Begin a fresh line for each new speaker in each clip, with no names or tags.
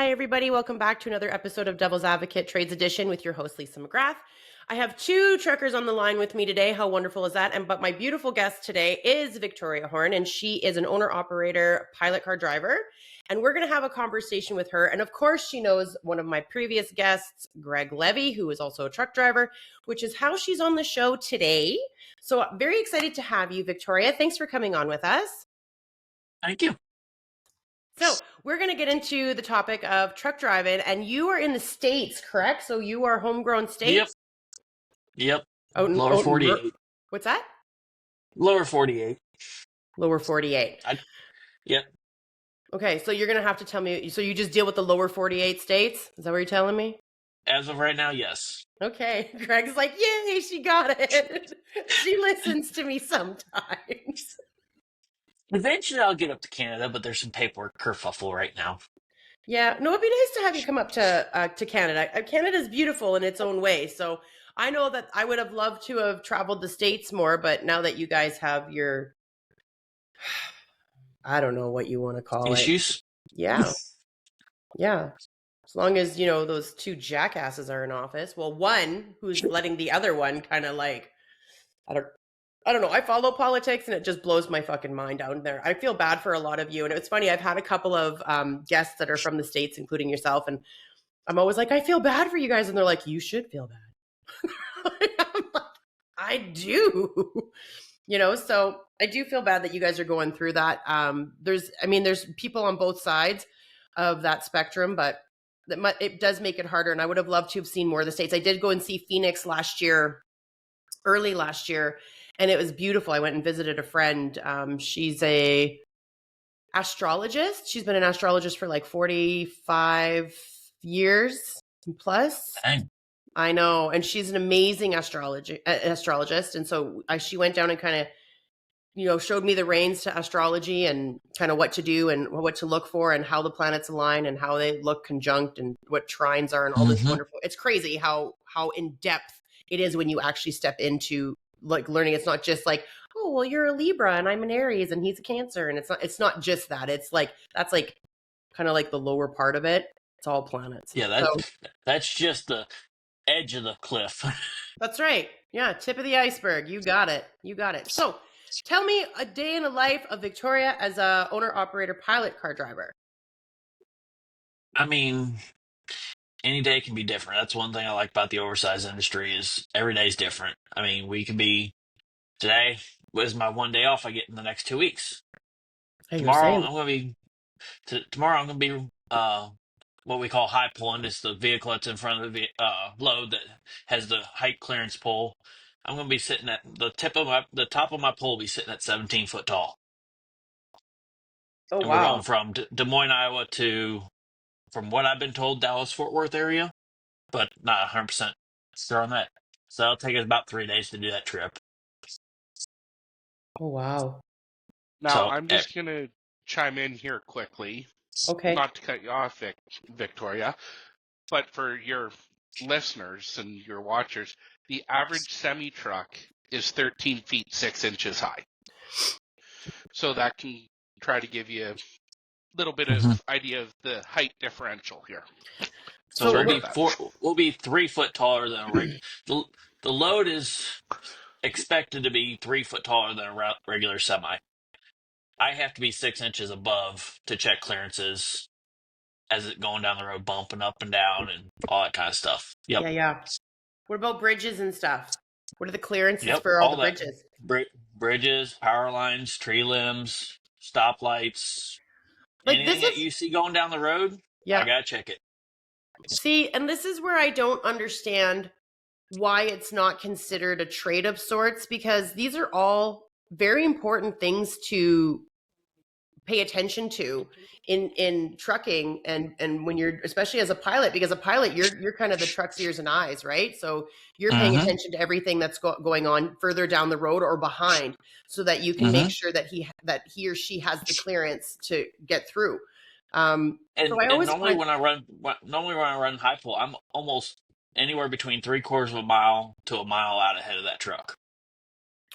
Hi, everybody. Welcome back to another episode of Devil's Advocate Trades Edition with your host, Lisa McGrath. I have two truckers on the line with me today. How wonderful is that? But my beautiful guest today is Victoria Horn, and she is an owner-operator pilot car driver. And we're going to have a conversation with her. And of course, she knows one of my previous guests, Greg Levy, who is also a truck driver, which is how she's on the show today. So I'm very excited to have you, Victoria. Thanks for coming on with us.
Thank you.
So we're going to get into the topic of truck driving, and you are in the States, correct? So you are homegrown States?
Yep.
Lower 48. What's that?
Lower 48.
Lower 48.
Yep.
Okay, so you're going to have to tell me, so you just deal with the lower 48 states? Is that what you're telling me?
As of right now, yes.
Okay. Greg's like, yay, she got it. She listens to me sometimes.
Eventually I'll get up to Canada, but there's some paperwork kerfuffle right now.
Yeah, no, it'd be nice to have you come up to Canada. Canada's beautiful in its own way. So I know that I would have loved to have traveled the States more, but now that you guys have your, I don't know what you want to call
issues.
Yeah. Yeah. As long as, you know, those two jackasses are in office. Well, one who's letting the other one kind of like, I don't know. I follow politics and it just blows my fucking mind down there. I feel bad for a lot of you. And it's funny, I've had a couple of guests that are from the States, including yourself. And I'm always like, I feel bad for you guys. And they're like, you should feel bad. I'm like, I do. You know, so I do feel bad that you guys are going through that. There's people on both sides of that spectrum, but it does make it harder. And I would have loved to have seen more of the States. I did go and see Phoenix early last year, and it was beautiful. I went and visited a friend. She's a astrologist. She's been an astrologist for like 45 years plus.
Dang.
I know. And she's an amazing astrologist. And so she went down and kind of, you know, showed me the reins to astrology and kind of what to do and what to look for and how the planets align and how they look conjunct and what trines are and all this wonderful. It's crazy how in depth it is when you actually step into like learning. It's not just like, oh, well, you're a Libra and I'm an Aries and he's a Cancer. And it's not just that. It's like, that's like kind of like the lower part of it. It's all planets.
Yeah, that's just the edge of the cliff.
That's right. Yeah, tip of the iceberg. You got it. So tell me a day in the life of Victoria as a owner-operator pilot car driver.
I mean, any day can be different. That's one thing I like about the oversized industry is every day is different. I mean, today was my one day off I get in the next 2 weeks. Tomorrow I'm going to be what we call high pulling. It's the vehicle that's in front of the load that has the height clearance pole. I'm going to be sitting at the top of my pole will be sitting at 17 foot tall.
Oh,
and
wow.
We're going from Des Moines, Iowa to, from what I've been told, Dallas-Fort Worth area, but not 100% sure on that. So it'll take us about 3 days to do that trip.
Oh, wow.
Now, I'm just going to chime in here quickly.
Okay.
Not to cut you off, Victoria, but for your listeners and your watchers, the average semi-truck is 13 feet 6 inches high. So that can try to give you a little bit of idea of the height differential here.
So we'll be 3 foot taller than a regular. The load is expected to be 3 foot taller than a regular semi. I have to be 6 inches above to check clearances as it going down the road, bumping up and down and all that kind of stuff. Yep.
Yeah. What about bridges and stuff? What are the clearances for all the bridges?
Bridges, power lines, tree limbs, stoplights.
Like
anything that you see going down the road, I gotta check it.
See, and this is where I don't understand why it's not considered a trade of sorts, because these are all very important things to pay attention to in trucking and when you're, especially as a pilot, because a pilot, you're kind of the truck's ears and eyes, right? So you're paying attention to everything that's going on further down the road or behind, so that you can make sure that he or she has the clearance to get through.
Normally when I run high pull, I'm almost anywhere between 3/4 of a mile to a mile out ahead of that truck.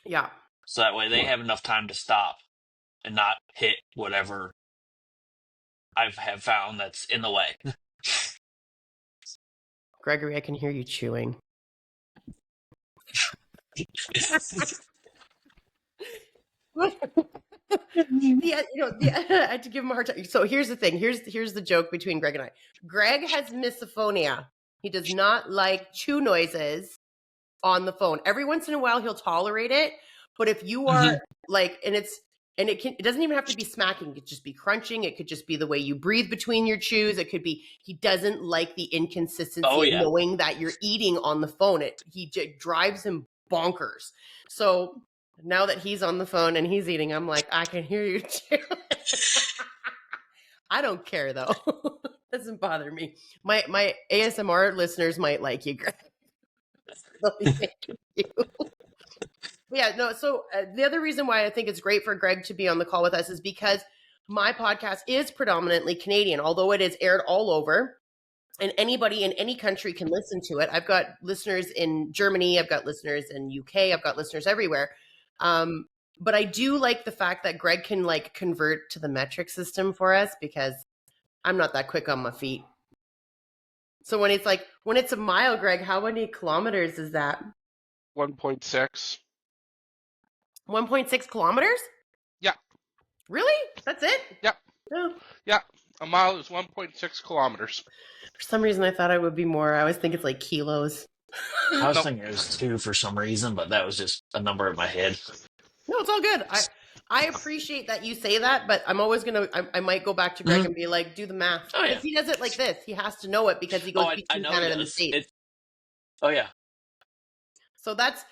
Yeah.
So that way they have enough time to stop and not hit whatever I have found that's in the way.
Gregory, I can hear you chewing. Yeah, I had to give him a hard time. So here's the thing. Here's the joke between Greg and I. Greg has misophonia. He does not like chew noises on the phone. Every once in a while, he'll tolerate it. But if you are like, it doesn't even have to be smacking. It could just be crunching. It could just be the way you breathe between your chews. It could be, he doesn't like the inconsistency of knowing that you're eating on the phone. It drives him bonkers. So now that he's on the phone and he's eating, I'm like, I can hear you too. I don't care though. Doesn't bother me. My ASMR listeners might like you, Greg. They'll be thanking you. Yeah, no. So the other reason why I think it's great for Greg to be on the call with us is because my podcast is predominantly Canadian, although it is aired all over, and anybody in any country can listen to it. I've got listeners in Germany, I've got listeners in UK, I've got listeners everywhere. But I do like the fact that Greg can like convert to the metric system for us because I'm not that quick on my feet. So when it's a mile, Greg, how many kilometers is that?
1.6.
1.6 kilometers?
Yeah.
Really? That's it?
Yeah.
No.
Yeah. A mile is 1.6 kilometers.
For some reason, I thought it would be more. I always think it's like kilos.
I was thinking it was 2 for some reason, but that was just a number in my head.
No, it's all good. I appreciate that you say that, but I'm always I might go back to Greg and be like, do the math.
Oh, yeah.
Because he does it like this. He has to know it because he goes between Canada and the States.
Oh, yeah.
So that's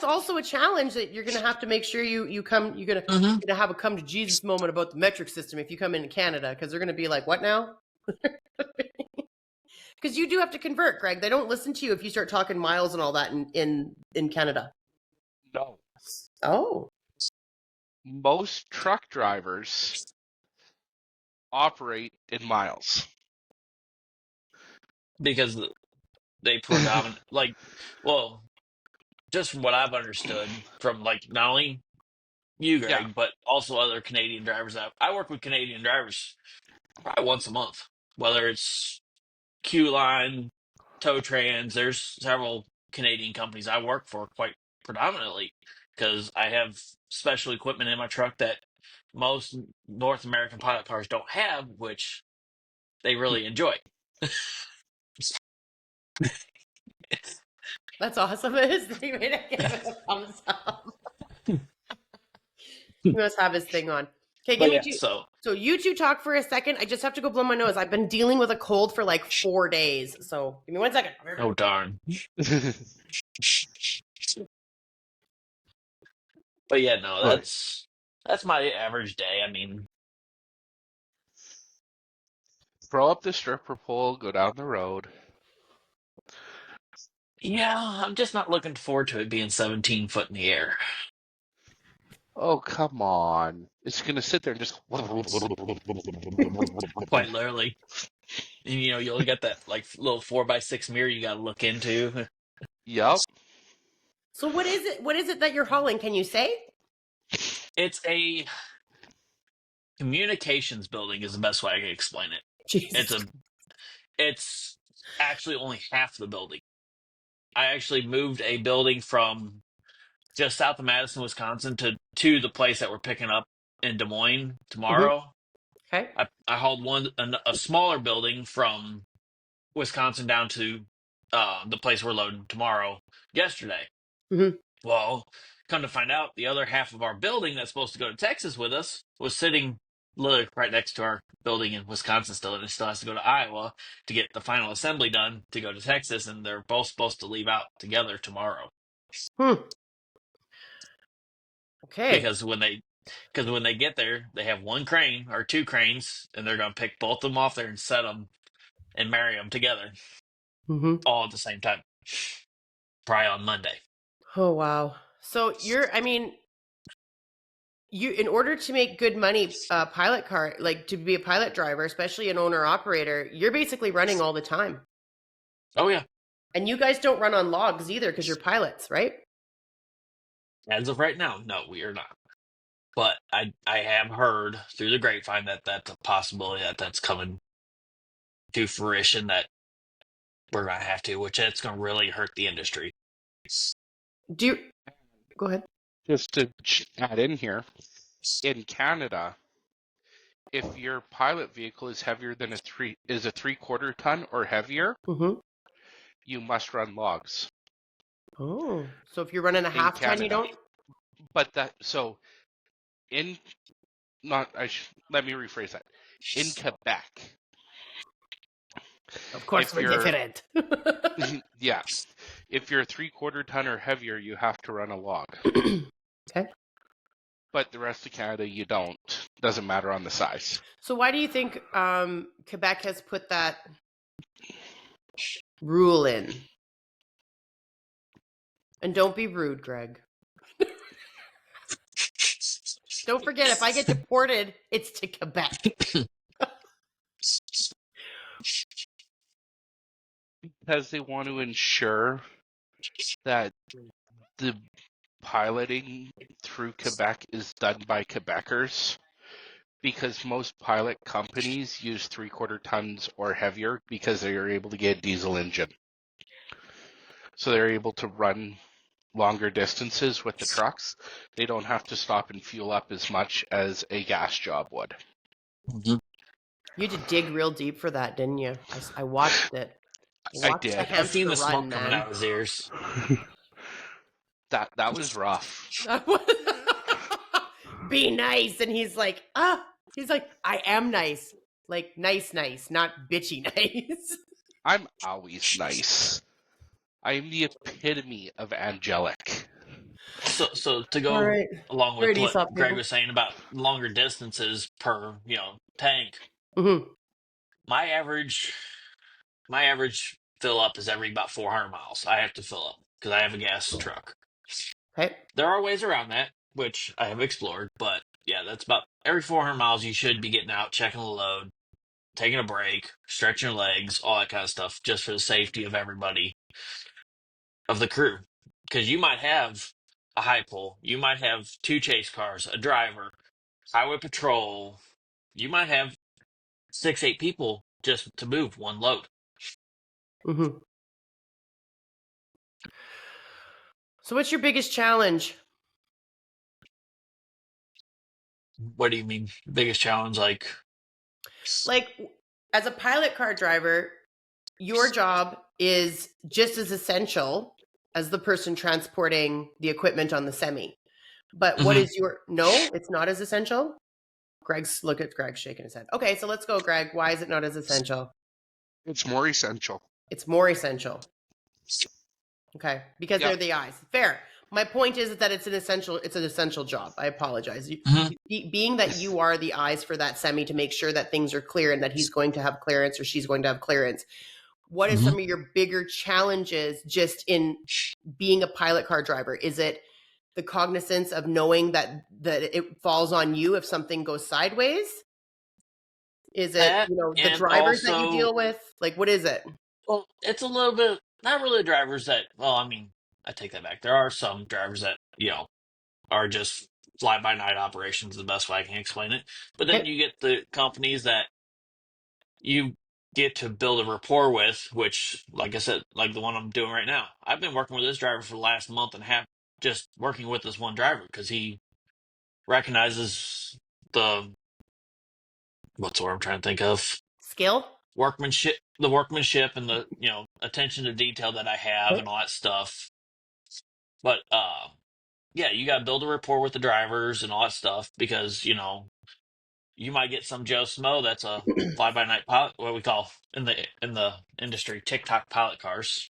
also a challenge that you're going to have to make sure you're going to have a come to Jesus moment about the metric system if you come into Canada, because they're going to be like, what now? Because you do have to convert, Greg. They don't listen to you if you start talking miles and all that in Canada.
No.
Oh.
Most truck drivers operate in miles.
Because they predominant just from what I've understood from like not only you, Greg, but also other Canadian drivers. I work with Canadian drivers probably once a month, whether it's Q-Line, Tow Trans. There's several Canadian companies I work for quite predominantly because I have special equipment in my truck that most North American pilot cars don't have, which they really enjoy.
That's awesome. His name made it give it a thumbs up. He must have his thing on. Okay, give me two. So you two talk for a second. I just have to go blow my nose. I've been dealing with a cold for like 4 days. So give me 1 second.
Oh, darn. But yeah, no, that's my average day. I mean,
throw up the stripper pole, go down the road.
Yeah, I'm just not looking forward to it being 17 foot in the air.
Oh, come on. It's going to sit there and just...
Quite literally. And, you'll get that like little 4x6 mirror you got to look into.
Yep.
So what is it? What is it that you're hauling? Can you say?
It's a communications building is the best way I can explain it.
Jesus.
It's actually only half the building. I actually moved a building from just south of Madison, Wisconsin to the place that we're picking up in Des Moines tomorrow.
Okay.
I hauled a smaller building from Wisconsin down to the place we're loading tomorrow yesterday.
Mm-hmm.
Well, come to find out, the other half of our building that's supposed to go to Texas with us was sitting literally right next to our building in Wisconsin still, and it still has to go to Iowa to get the final assembly done to go to Texas, and they're both supposed to leave out together tomorrow.
Okay.
Because when they get there, they have one crane or two cranes, and they're going to pick both of them off there and set them and marry them together all at the same time. Probably on Monday.
Oh, wow. So in order to make good money, pilot car, like to be a pilot driver, especially an owner operator, you're basically running all the time.
Oh, yeah.
And you guys don't run on logs either because you're pilots, right?
As of right now, no, we are not. but I have heard through the grapevine that that's a possibility that's coming to fruition, that we're going to have to, which it's going to really hurt the industry.
Do you go ahead?
Just to add in here, in Canada, if your pilot vehicle is heavier than a 3/4 ton or heavier,
Mm-hmm.
you must run logs.
Oh, so if you're running a half ton, you
Canada.
don't.
But in not let me rephrase that. In Quebec,
Of course,
if
we're
you're
different.
yeah, if you're a 3/4 ton or heavier, you have to run a log.
Okay.
But the rest of Canada, you don't. Doesn't matter on the size.
So why do you think Quebec has put that rule in? And don't be rude, Greg. Don't forget, if I get deported, it's to Quebec.
Because they want to ensure that the piloting through Quebec is done by Quebecers. Because most pilot companies use 3/4 tons or heavier because they are able to get a diesel engine. So they're able to run longer distances with the trucks. They don't have to stop and fuel up as much as a gas job would.
You had to dig real deep for that, didn't you? I watched it.
I
Watched
did.
the
I've seen
hamster
the smoke
run,
coming
man.
out of his ears.
That was rough.
Be nice, and he's like, he's like, I am nice, like nice, not bitchy nice.
I'm always nice. I am the epitome of angelic.
So to go
All right.
along with
Alright,
what
Aesop
Greg
people.
was saying about longer distances per tank,
Mm-hmm.
my average fill up is every about 400 miles. I have to fill up because I have a gas truck.
Okay.
There are ways around that, which I have explored, but yeah, that's about every 400 miles. You should be getting out, checking the load, taking a break, stretching your legs, all that kind of stuff, just for the safety of everybody, of the crew. Because you might have a high pull, you might have 2 chase cars, a driver, highway patrol. You might have 6, 8 people just to move one load.
Mm-hmm. So what's your biggest challenge?
What do you mean? Biggest challenge? Like
As a pilot car driver, your job is just as essential as the person transporting the equipment on the semi. But what is your no? It's not as essential. Look at Greg shaking his head. Okay, so let's go, Greg. Why is it not as essential?
It's more essential.
It's more essential. Okay, because they're the eyes. Fair. My point is that it's an essential job. I apologize. Being that you are the eyes for that semi to make sure that things are clear and that he's going to have clearance or she's going to have clearance. What is some of your bigger challenges just in being a pilot car driver? Is it the cognizance of knowing that it falls on you if something goes sideways? Is it, the drivers that you deal with? Like, what is it?
Well, it's a little bit, not really drivers that, I take that back. There are some drivers that, are just fly by night operations, the best way I can explain it. But then you get the companies that you get to build a rapport with, which, like I said, like the one I'm doing right now. I've been working with this driver for the last month and a half, just working with this one driver because he recognizes what's the word I'm trying to think of?
Skill?
The workmanship and the, attention to detail that I have and all that stuff. But, yeah, you got to build a rapport with the drivers and all that stuff because, you might get some Joe Smo that's a fly-by-night pilot, what we call in the industry TikTok pilot cars.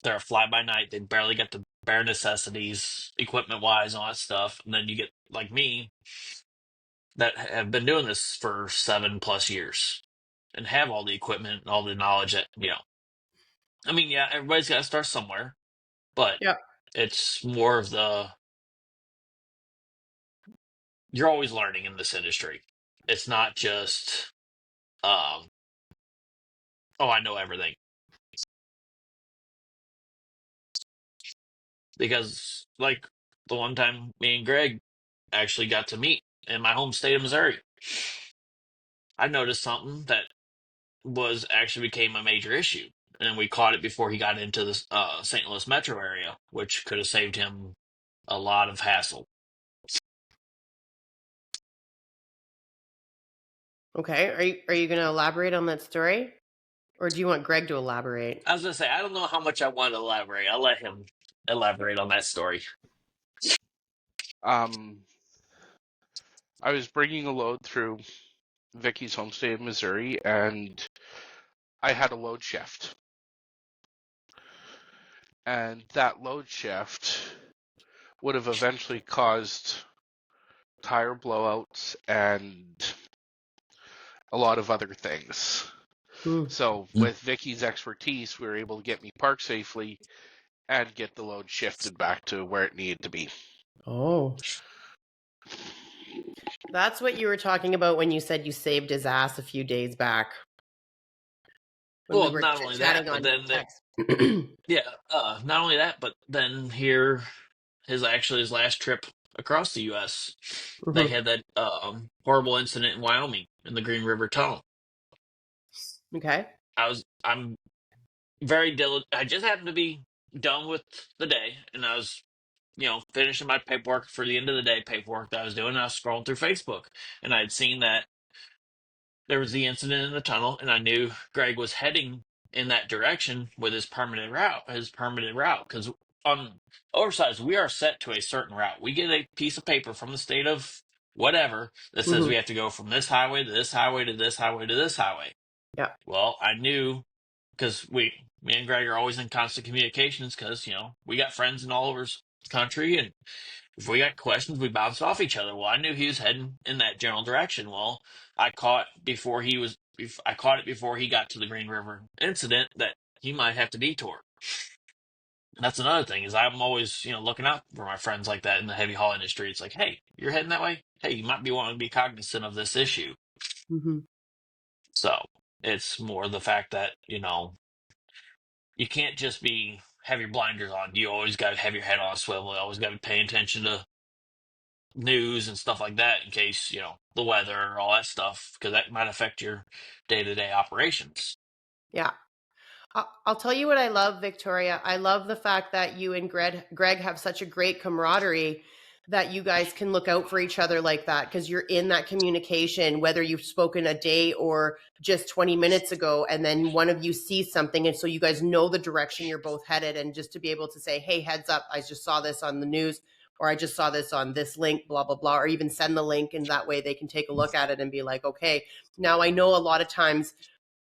They're a fly-by-night. They barely get the bare necessities, equipment-wise, and all that stuff. And then you get like me that have been doing this for 7+ years and have all the equipment and all the knowledge that yeah, everybody's got to start somewhere, but it's more of you're always learning in this industry. It's not just, oh, I know everything. Because, like, the one time me and Greg actually got to meet in my home state of Missouri. I noticed something that was actually became a major issue, and we caught it before he got into the St. Louis metro area, which could have saved him a lot of hassle.
Okay. Are you going to elaborate on that story? Or do you want Greg to elaborate?
I was going to say, I don't know how much I want to elaborate. I'll let him elaborate on that story.
I was bringing a load through Vicky's home state of Missouri, and I had a load shift. And that load shift would have eventually caused tire blowouts and a lot of other things. So with Vicky's expertise, we were able to get me parked safely and get the load shifted back to where it needed to be.
Oh. That's what you were talking about when you said you saved his ass a few days back. When
Well,
we were
not only that,
chatting
but
on
then
text.
not only that, but then here, his last trip across the U.S., they had that horrible incident in Wyoming in the Green River Tunnel.
Okay.
I'm very diligent. I just happened to be done with the day, and I was, finishing my paperwork for the end of the day paperwork that I was doing. And I was scrolling through Facebook, and I had seen that there was the incident in the tunnel, and I knew Greg was heading in that direction with his permanent route. Because on Oversized, we are set to a certain route. We get a piece of paper from the state of whatever that says we have to go from this highway to this highway to this highway to this highway.
Yeah.
Well, I knew, because me and Greg are always in constant communications, because we got friends in all over the country, and if we got questions, we bounce off each other. Well, I knew he was heading in that general direction. Well, I caught it before he got to the Green River incident that he might have to detour. And that's another thing, is I'm always, looking out for my friends like that in the heavy haul industry. It's like, hey, you're heading that way? Hey, you might be wanting to be cognizant of this issue.
Mm-hmm.
So it's more the fact that, you can't just have your blinders on. You always got to have your head on a swivel. You always got to be paying attention to news and stuff like that in case, the weather, all that stuff, because that might affect your day-to-day operations.
Yeah. I'll tell you what I love, Victoria. I love the fact that you and Greg have such a great camaraderie, that you guys can look out for each other like that, because you're in that communication, whether you've spoken a day or just 20 minutes ago, and then one of you sees something, and so you guys know the direction you're both headed, and just to be able to say, hey, heads up, I just saw this on the news, or I just saw this on this link, blah, blah, blah, or even send the link, and that way they can take a look at it and be like, okay. Now, I know a lot of times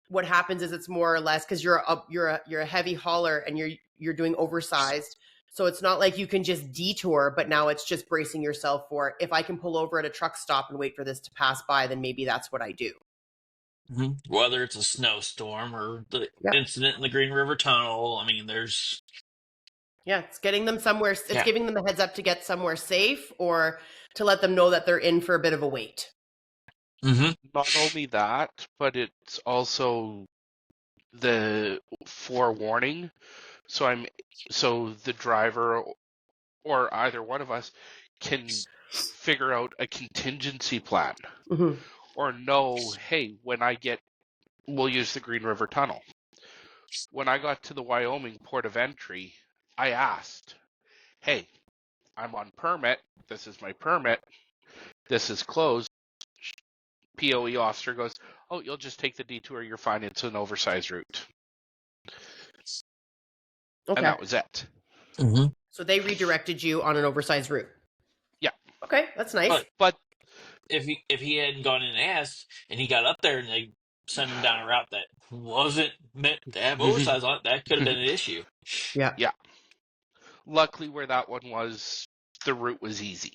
what happens is it's more or less, because you're a heavy hauler and you're doing oversized. So it's not like you can just detour, but now it's just bracing yourself for, if I can pull over at a truck stop and wait for this to pass by, then maybe that's what I do.
Mm-hmm. Whether it's a snowstorm or the incident in the Green River Tunnel, there's...
Yeah, it's getting them somewhere. It's giving them a heads up to get somewhere safe, or to let them know that they're in for a bit of a wait.
Mm-hmm.
Not only that, but it's also the forewarning. So the driver or either one of us can figure out a contingency plan, or know, hey, we'll use the Green River Tunnel. When I got to the Wyoming port of entry, I asked, hey, I'm on permit. This is my permit. This is closed. POE officer goes, oh, you'll just take the detour. You're fine. It's an oversized route.
Okay.
And that was it.
Mm-hmm.
So they redirected you on an oversized route.
Yeah.
Okay, that's nice.
But
if he hadn't gone in and asked, and he got up there and they sent him down a route that wasn't meant to have oversized on it, that could have been an issue.
Yeah.
Yeah. Luckily, where that one was, the route was easy.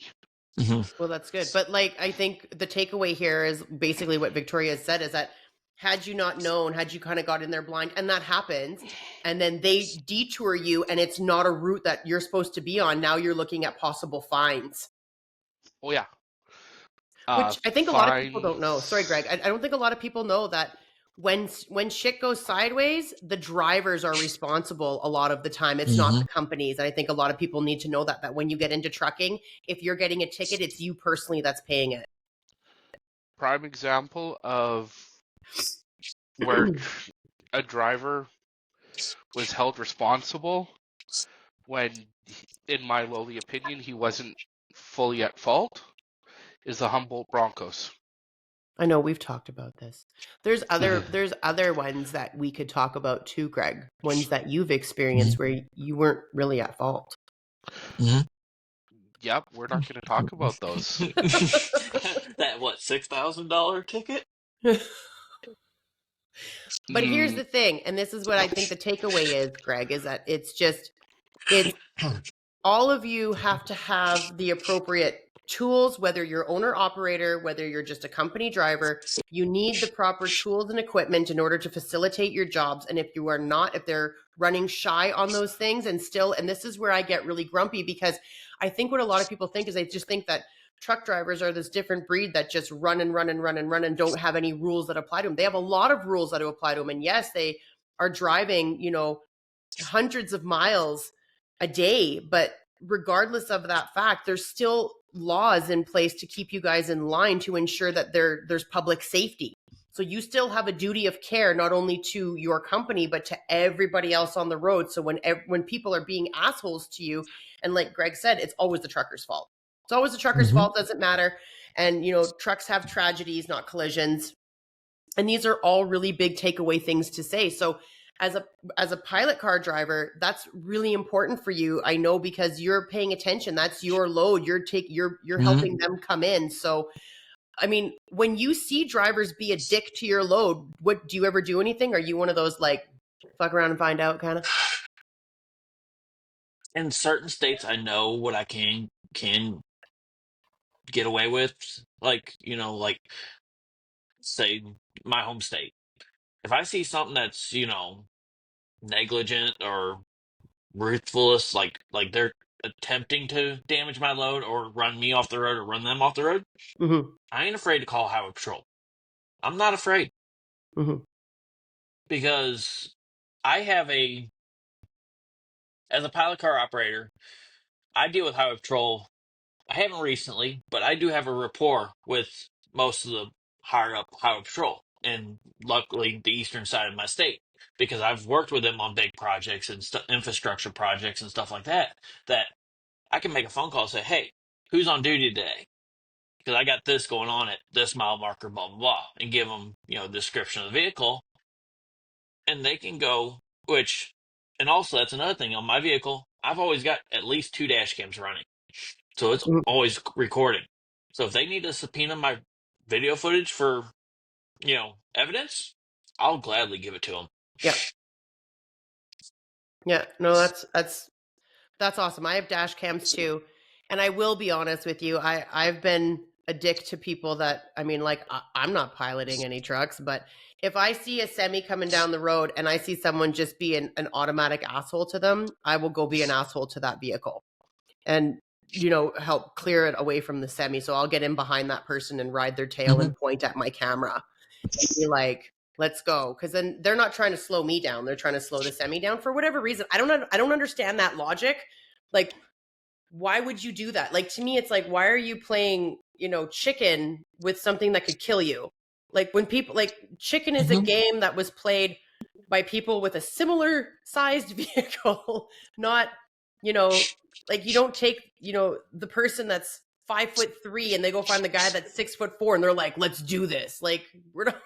Mm-hmm.
Well, that's good. But I think the takeaway here is basically what Victoria said, is that had you not known, had you kind of got in there blind, and that happens, and then they detour you, and it's not a route that you're supposed to be on, now you're looking at possible fines.
Oh, yeah.
Which I think a lot of people don't know. Sorry, Greg. I don't think a lot of people know that when shit goes sideways, the drivers are responsible a lot of the time. It's not the companies. And I think a lot of people need to know that when you get into trucking, if you're getting a ticket, it's you personally that's paying it.
Prime example of where a driver was held responsible when, in my lowly opinion, he wasn't fully at fault is the Humboldt Broncos.
I know we've talked about this. There's other ones that we could talk about too, Greg. Ones that you've experienced where you weren't really at fault.
Yep, we're not going to talk about those.
That what, $6,000 ticket?
But here's the thing, and this is what I think the takeaway is, Greg, is that it's all of you have to have the appropriate tools, whether you're owner operator, whether you're just a company driver, you need the proper tools and equipment in order to facilitate your jobs. And if you are not, if they're running shy on those things and this is where I get really grumpy, because I think what a lot of people think is they just think that truck drivers are this different breed that just run and don't have any rules that apply to them. They have a lot of rules that apply to them. And yes, they are driving, hundreds of miles a day, but regardless of that fact, there's still laws in place to keep you guys in line to ensure that there's public safety. So you still have a duty of care, not only to your company, but to everybody else on the road. So when people are being assholes to you, and like Greg said, it's always the trucker's fault. It's always the trucker's fault, doesn't matter. And, trucks have tragedies, not collisions. And these are all really big takeaway things to say. So as a pilot car driver, that's really important for you. I know, because you're paying attention. That's your load. You're helping them come in. So, I mean, when you see drivers be a dick to your load, what do you ever do anything? Are you one of those like fuck around and find out kind of?
In certain states, I know what I can get away with. Like, say my home state. If I see something that's, negligent or ruthless, like they're attempting to damage my load or run me off the road or run them off the road, I ain't afraid to call highway patrol. I'm not afraid. Because I have as a pilot car operator, I deal with highway patrol. I haven't recently, but I do have a rapport with most of the higher up highway patrol, and luckily the eastern side of my state, because I've worked with them on big projects and infrastructure projects and stuff like that, that I can make a phone call and say, hey, who's on duty today? Because I got this going on at this mile marker, blah, blah, blah, and give them, the description of the vehicle. And they can go, and also that's another thing on my vehicle, I've always got at least 2 dash cams running. So it's always recording. So if they need to subpoena my video footage for, evidence, I'll gladly give it to them.
Yeah. Yeah. No, that's awesome. I have dash cams too. And I will be honest with you. I've been a dick to people that, I'm not piloting any trucks, but if I see a semi coming down the road and I see someone just be an automatic asshole to them, I will go be an asshole to that vehicle and, help clear it away from the semi. So I'll get in behind that person and ride their tail and point at my camera and be like, let's go. Because then they're not trying to slow me down. They're trying to slow the semi down for whatever reason. I don't understand that logic. Like, why would you do that? Like, to me, it's like, why are you playing, chicken with something that could kill you? Like, when people, like, chicken is a game that was played by people with a similar sized vehicle, not, like, you don't take, the person that's 5'3" and they go find the guy that's 6'4" and they're like, let's do this. Like, we're not.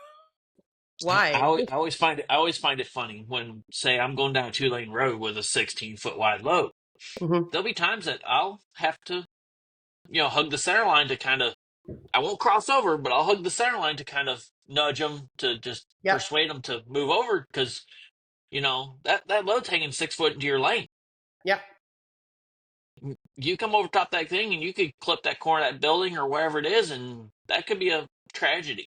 Why?
I always find it funny when, say, I'm going down a 2-lane road with a 16-foot wide load. There'll be times that I'll have to, hug the center line to kind of, I won't cross over, but I'll hug the center line to kind of nudge them to just persuade them to move over, because, that load's hanging 6 foot into your lane.
Yeah.
You come over top that thing and you could clip that corner of that building or wherever it is, and that could be a tragedy.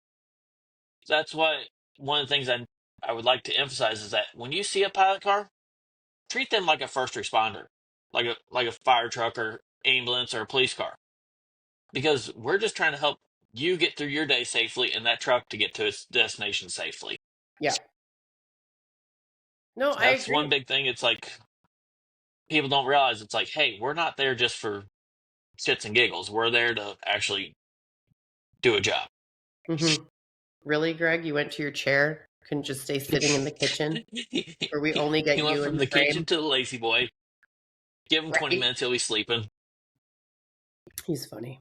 That's why one of the things I would like to emphasize is that when you see a pilot car, treat them like a first responder, like a fire truck or ambulance or a police car, because we're just trying to help you get through your day safely and that truck to get to its destination safely.
Yeah. No, I
That's
agree.
one big thing. It's like people don't realize it's like, hey, we're not there just for shits and giggles. We're there to actually do a job.
Mm-hmm. Really, Greg? You went to your chair? Couldn't just stay sitting in the kitchen where we only
He
get
went
you in
from
the
the kitchen
frame?
to the lazy boy. Give him 20
Right.
minutes, he'll be sleeping.
He's funny.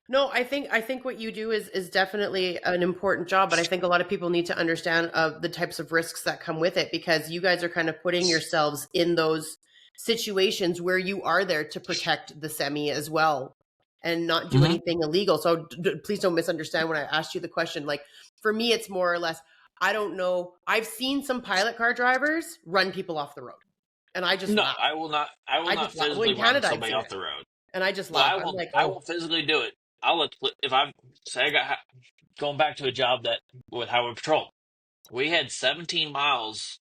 No, I think what you do is definitely an important job, but I think a lot of people need to understand the types of risks that come with it because you guys are kind of putting yourselves in those situations where you are there to protect the semi as well and not do
Mm-hmm.
anything illegal. So please don't misunderstand when I asked you the question. Like for me, it's more or less I don't know. I've seen some pilot car drivers run people off the road, and I just
No,
laugh.
I will not. I will
I
not
just laugh. Well,
physically
in
run
Canada, I've
somebody
seen
off
it,
the road.
and I just
Well,
laugh.
I
I'm
won't.
like,
I
oh,
won't physically do it. I'll let if I'm say I got going back to a job that with highway patrol. We had 17 miles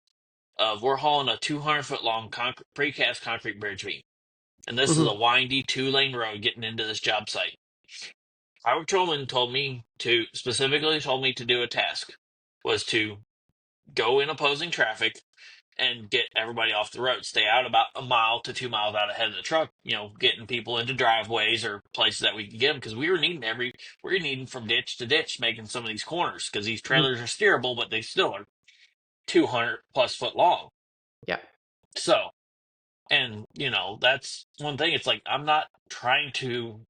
of we're hauling a 200-foot long precast concrete bridge beam, and this is a
mhm,
windy 2-lane road getting into this job site. Highway patrolman specifically told me to do a task was to go in opposing traffic and get everybody off the road. Stay out about a mile to 2 miles out ahead of the truck. Getting people into driveways or places that we can get them because we were needing from ditch to ditch making some of these corners because these
mhm.
trailers are steerable, but they still are 200+ foot long.
Yeah.
So, and that's one thing. It's like I'm not trying to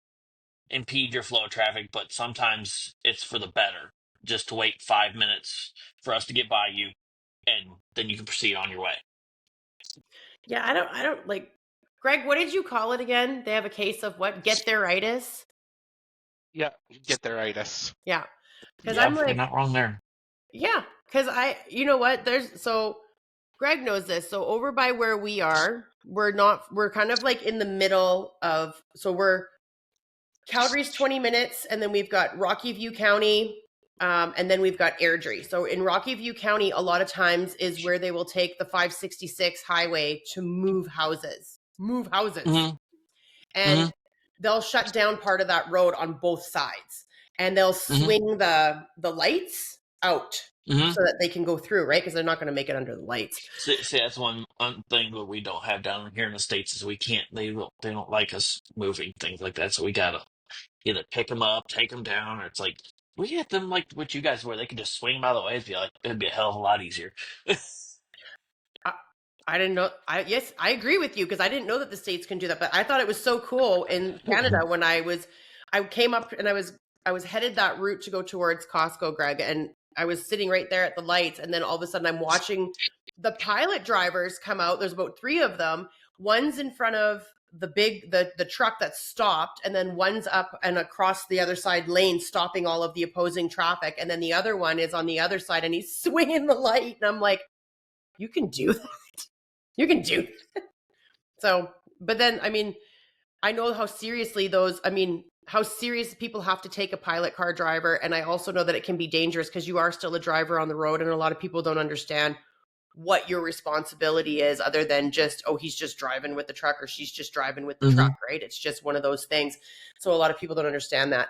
impede your flow of traffic, but sometimes it's for the better just to wait 5 minutes for us to get by you, and then you can proceed on your way.
Yeah, I don't like Greg, what did you call it again? They have a case of what? Get there itis?
Yeah, get there itis.
Yeah. Cuz I'm
Yeah, you're
like,
not wrong there.
yeah, cuz you know what? Greg knows this. So over by where we are, we're kind of like in the middle of we're Calgary's 20 minutes and then we've got Rocky View County and then we've got Airdrie. So in Rocky View County, a lot of times is where they will take the 566 highway to move houses. Move houses.
Hmm.
And
Hmm.
they'll shut down part of that road on both sides and they'll
Hmm.
swing the lights out
Hmm.
so that they can go through, right? Because they're not going to make it under the lights.
See, that's one thing that we don't have down here in the States is we can't. They don't like us moving things like that. So we gotta either pick them up, take them down, or it's like we get them like what you guys where they can just swing them out of the way. It'd be a hell of a lot easier.
I, I didn't know. Yes, I agree with you because I didn't know that the states can do that. But I thought it was so cool in Canada when I came up and I was headed that route to go towards Costco, Greg, and I was sitting right there at the lights, and then all of a sudden I'm watching the pilot drivers come out. There's about three of them. One's in front of the truck that stopped, and then one's up and across the other side lane, stopping all of the opposing traffic, and then the other one is on the other side, and he's swinging the light, and I'm like, you can do that. You can do that. So, but then, I mean, I know how serious people have to take a pilot car driver. And I also know that it can be dangerous because you are still a driver on the road. And a lot of people don't understand what your responsibility is other than just, oh, he's just driving with the truck or she's just driving with the
Hmm.
truck, right? It's just one of those things. So a lot of people don't understand that.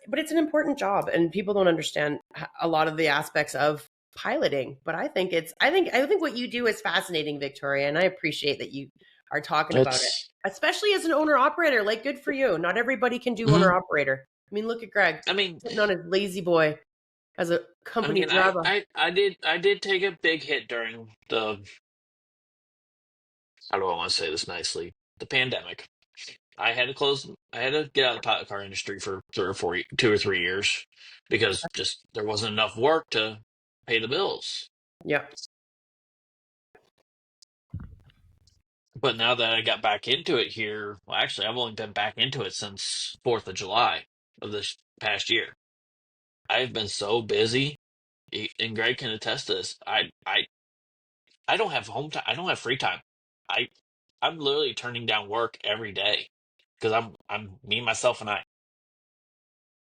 But it's an important job and people don't understand a lot of the aspects of piloting. But I think what you do is fascinating, Victoria. And I appreciate that you are talking about it,
It's.
especially as an owner operator. Like, good for you. Not everybody can do
Mhm.
owner operator. I mean, look at Greg
I mean,
sitting on his lazy boy as a
I
company
mean, I,
driver.
I, I did take a big hit during the. How do I want to say this nicely? The pandemic. I had to close. I had to get out of the pilot car industry for 2 or 3 years because just there wasn't enough work to pay the bills.
Yeah.
But now that I got back into it here, well, actually, I've only been back into it since 4th of July of this past year. I've been so busy, and Greg can attest to this. I don't have home time. I don't have free time. I I'm literally turning down work every day because I'm me, myself, and I.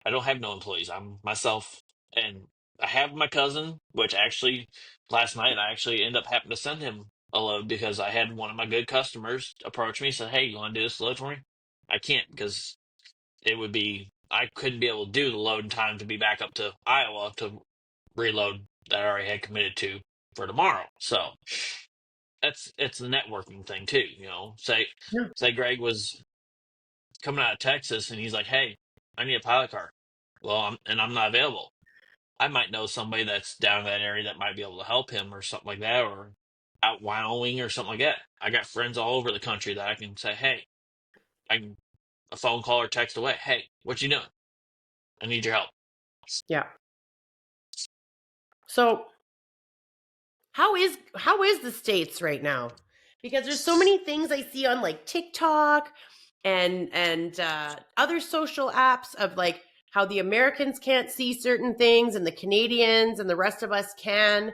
I don't have no employees. I'm myself, and I have my cousin, which actually last night I actually ended up having to send him a load because I had one of my good customers approach me and said, "Hey, you want to do this load for me?" I can't because I couldn't be able to do the load in time to be back up to Iowa to reload that I already had committed to for tomorrow. So it's the networking thing too.
Yeah.
Say Greg was coming out of Texas and he's like, "Hey, I need a pilot car." Well, I'm not available. I might know somebody that's down in that area that might be able to help him or something like that, or out Wyoming or something like that. I got friends all over the country that I can say, "Hey, I can a phone call or text away. Hey, what you doing? I need your help."
Yeah. So how is the States right now? Because there's so many things I see on like TikTok and other social apps of like how the Americans can't see certain things and the Canadians and the rest of us can,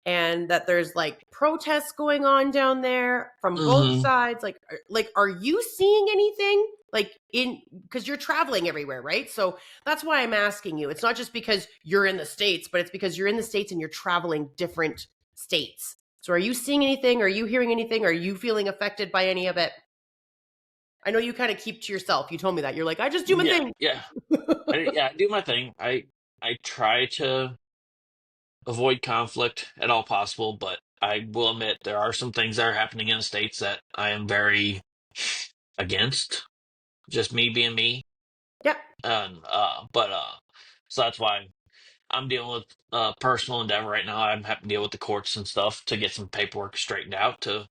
and that there's like protests going on down there from both
Mm-hmm.
sides. Like are you seeing anything like in, because you're traveling everywhere, right? So that's why I'm asking you. It's not just because you're in the States, but it's because you're in the States and you're traveling different states. So are you seeing anything? Are you hearing anything? Are you feeling affected by any of it? I know you kind of keep to yourself. You told me that. You're like, I just do my
Yeah,
thing.
yeah, I do my thing. I try to avoid conflict at all possible, but I will admit there are some things that are happening in the States that I am very against. Just me being me,
Yeah.
and so that's why I'm dealing with personal endeavor right now. I'm having to deal with the courts and stuff to get some paperwork straightened out to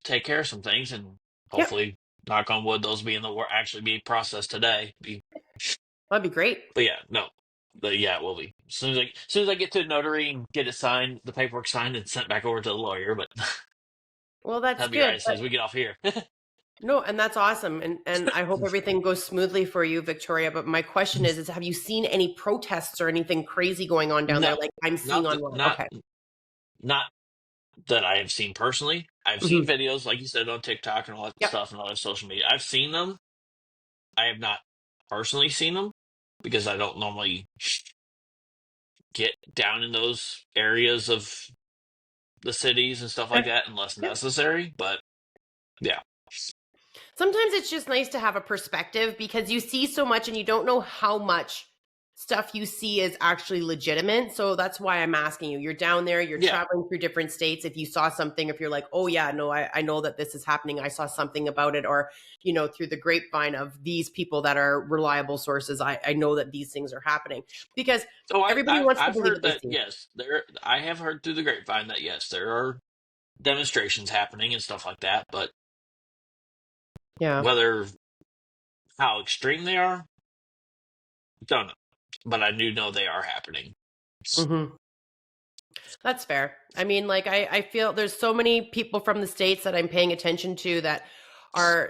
take care of some things, and
Yeah.
hopefully, knock on wood, those be in the actually be processed today.
That'd be great.
But yeah, no, but yeah, it will be as soon as I get to the notary and get it signed, the paperwork signed and sent back over to the lawyer. But
Well, that's
that'll be right
good.
as soon as we get off here.
No, and that's awesome. And I hope everything goes smoothly for you, Victoria. But my question is have you seen any protests or anything crazy going on down there
No,
like I'm seeing
not
online?
not
Okay.
not that I have seen personally. I've seen
Mhm.
videos, like you said, on TikTok and all that
Yep.
stuff and other social media. I've seen them. I have not personally seen them because I don't normally get down in those areas of the cities and stuff like
Okay.
that unless
Yep.
necessary. But yeah,
Sometimes it's just nice to have a perspective because you see so much and you don't know how much stuff you see is actually legitimate. So that's why I'm asking you. You're down there, you're
yeah.
traveling through different states. If you saw something, if you're like, oh, yeah, no, I know that this is happening, I saw something about it, or, through the grapevine of these people that are reliable sources, I know that these things are happening because
So
everybody wants to
I've
believe
heard
what they
that
see.
yes, I have heard through the grapevine that yes, there are demonstrations happening and stuff like that, but
Yeah.
whether how extreme they are, don't know. But I do know they are happening.
Mm-hmm. That's fair. I mean, like I feel there's so many people from the States that I'm paying attention to that I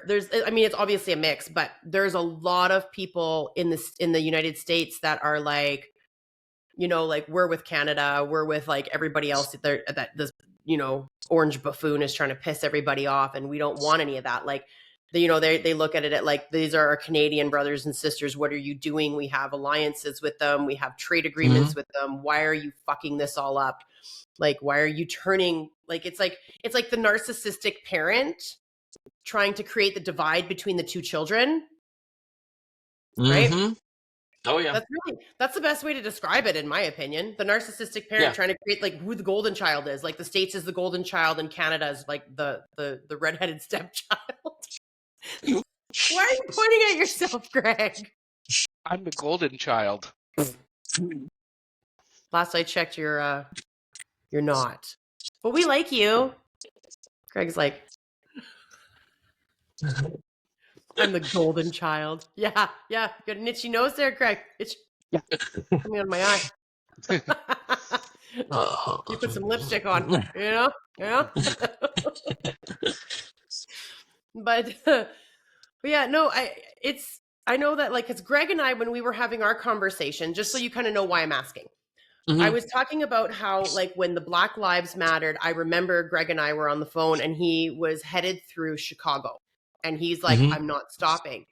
mean, it's obviously a mix, but there's a lot of people in the United States that are like, like we're with Canada, we're with like everybody else that this, orange buffoon is trying to piss everybody off and we don't want any of that. Like they look at it at like, these are our Canadian brothers and sisters. What are you doing? We have alliances with them. We have trade
Mm-hmm.
agreements with them. Why are you fucking this all up? Like, why are you turning like it's like the narcissistic parent trying to create the divide between the two children, right?
Mm-hmm. Oh yeah,
That's the best way to describe it, in my opinion. The narcissistic parent
yeah.
trying to create like who the golden child is. Like the States is the golden child and Canada is like the redheaded stepchild. Why are you pointing at yourself, Greg?
I'm the golden child.
Last I checked, you're not. But we like you. Greg's like, I'm the golden child. Yeah, yeah. You got an itchy nose there, Greg. It's coming out of my eye. You put some lipstick on, Yeah. But yeah, no, I know that like, because Greg and I, when we were having our conversation, just so you kind of know why I'm asking, I
Mm-hmm.
was talking about how like when the Black Lives Mattered, I remember Greg and I were on the phone and he was headed through Chicago and he's like,
Mm-hmm.
I'm not stopping.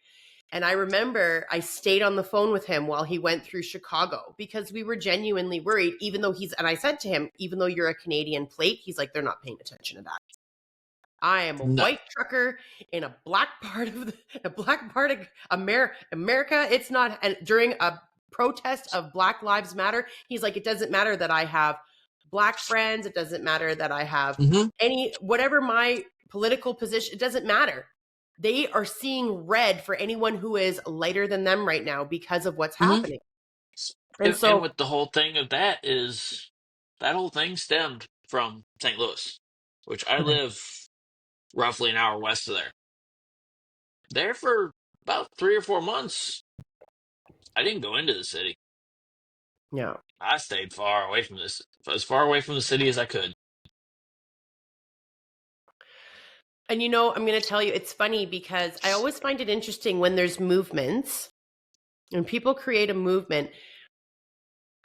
And I remember I stayed on the phone with him while he went through Chicago because we were genuinely worried, and I said to him, even though you're a Canadian plate, he's like, they're not paying attention to that. I am a
No.
white trucker in a black part of America. It's not, and during a protest of Black Lives Matter, he's like, it doesn't matter that I have Black friends. It doesn't matter that I have
Mhm.
whatever my political position, it doesn't matter. They are seeing red for anyone who is lighter than them right now because of what's
Mhm.
happening. And
And
so,
with the whole thing of that is that whole thing stemmed from St. Louis, which I live roughly an hour west of there. There for about 3 or 4 months, I didn't go into the city.
yeah.
I stayed far away from this, as far away from the city as I could.
And I'm going to tell you, it's funny because I always find it interesting when there's movements and people create a movement.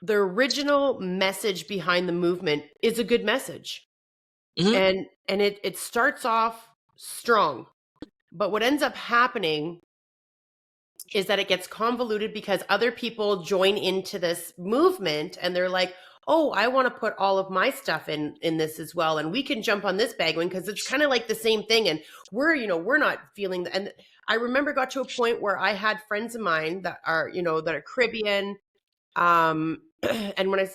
The original message behind the movement is a good message.
Mhm.
And it starts off strong. But what ends up happening is that it gets convoluted because other people join into this movement and they're like, oh, I want to put all of my stuff in this as well, and we can jump on this bandwagon because it's kind of like the same thing, and we're not feeling that. And I remember got to a point where I had friends of mine that are that are Caribbean, and when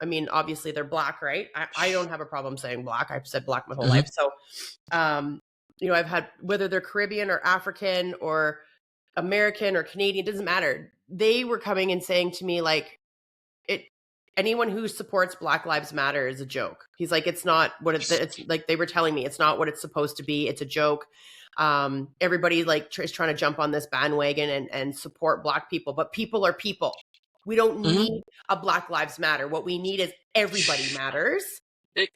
I mean, obviously they're Black, right? I don't have a problem saying Black. I've said Black my whole life. So I've had, whether they're Caribbean or African or American or Canadian, doesn't matter. They were coming and saying to me, like, anyone who supports Black Lives Matter is a joke. He's like, it's not what it's like. They were telling me it's not what it's supposed to be. It's a joke. Everybody is trying to jump on this bandwagon and support Black people, but people are people. We don't need a Black Lives Matter. What we need is everybody matters.